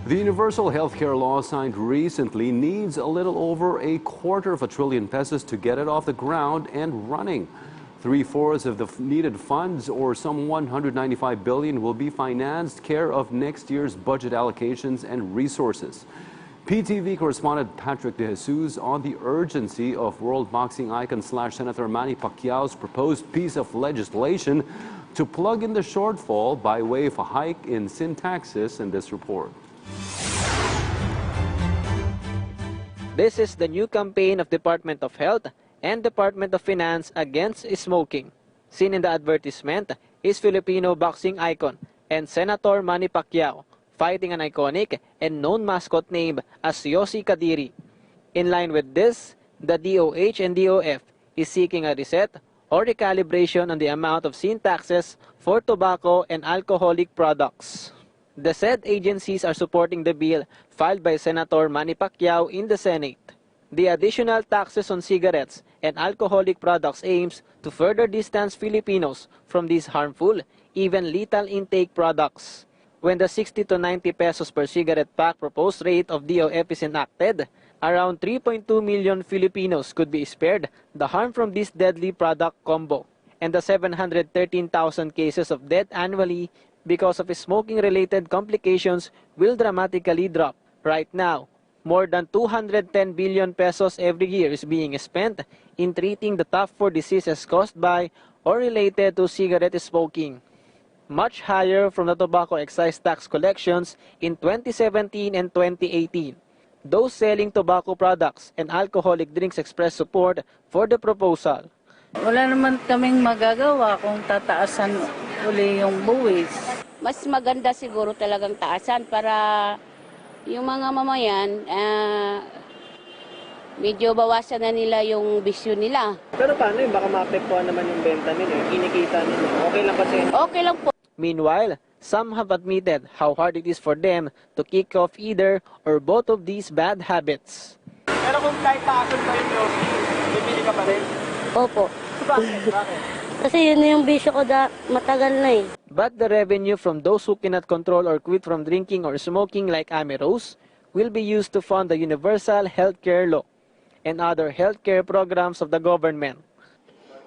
The universal healthcare law signed recently needs a little over ₱250 billion to get it off the ground and running. 3/4 of the needed funds, or some $195 billion, will be financed care of next year's budget allocations and resources. PTV correspondent Patrick De Jesus on the urgency of world boxing icon Senator Manny Pacquiao's proposed piece of legislation to plug in the shortfall by way of a hike in sin taxes in this report. This is the new campaign of Department of Health and Department of Finance against smoking. Seen in the advertisement is Filipino boxing icon and Senator Manny Pacquiao fighting an iconic and known mascot named as Yossi Kadiri. In line with this, the DOH and DOF is seeking a reset or recalibration on the amount of sin taxes for tobacco and alcoholic products. The said agencies are supporting the bill filed by Senator Manny Pacquiao in the Senate. The additional taxes on cigarettes and alcoholic products aims to further distance Filipinos from these harmful, even lethal intake products. When the 60 to 90 pesos per cigarette pack proposed rate of DOF is enacted, around 3.2 million Filipinos could be spared the harm from this deadly product combo, and the 713,000 cases of death annually because of smoking-related complications will dramatically drop. Right now, more than 210 billion pesos every year is being spent in treating the top 4 diseases caused by or related to cigarette smoking, much higher from the tobacco excise tax collections in 2017 and 2018. Those selling tobacco products and alcoholic drinks expressed support for the proposal. Wala naman kaming magagawa kung tataasan uli yung buwis. Mas maganda siguro talagang taasan para yung mga mamayan, medyo bawasan na nila yung bisyo nila. Pero paano yun? Baka maapektuhan naman yung benta nila, kinikita nila. Okay lang kasi? Okay lang po. Meanwhile, some have admitted how hard it is for them to kick off either or both of these bad habits. Pero kung kahit taasan pa yung Yossi, bibili ka pa rin? Opo. Bakit? Kasi yun na yung bisyo ko matagal na eh. But the revenue from those who cannot control or quit from drinking or smoking like Amy Rose will be used to fund the universal healthcare law and other healthcare programs of the government.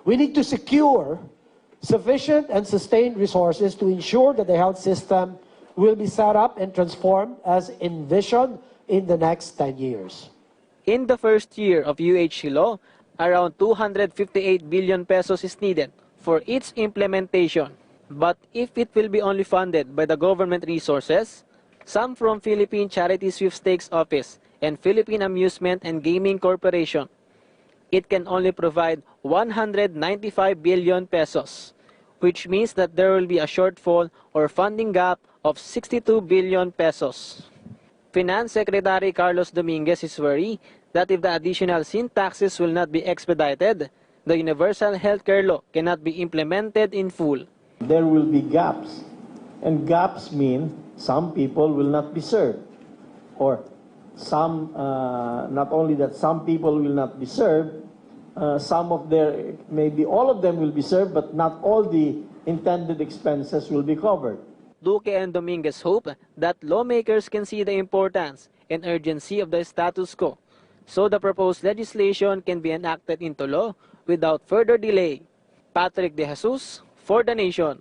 We need to secure sufficient and sustained resources to ensure that the health system will be set up and transformed as envisioned in the next 10 years. In the first year of UHC law, around 258 billion pesos is needed for its implementation. But if it will be only funded by the government resources, some from Philippine Charity Sweepstakes Office and Philippine Amusement and Gaming Corporation, it can only provide 195 billion pesos, which means that there will be a shortfall or funding gap of 62 billion pesos. Finance Secretary Carlos Dominguez is worried that if the additional sin taxes will not be expedited, the universal healthcare law cannot be implemented in full. There will be gaps, and gaps mean some people will not be served, or some, not only that some people will not be served, maybe all of them will be served, but not all the intended expenses will be covered. Duque and Dominguez hope that lawmakers can see the importance and urgency of the status quo, so the proposed legislation can be enacted into law without further delay. Patrick De Jesus for The Nation.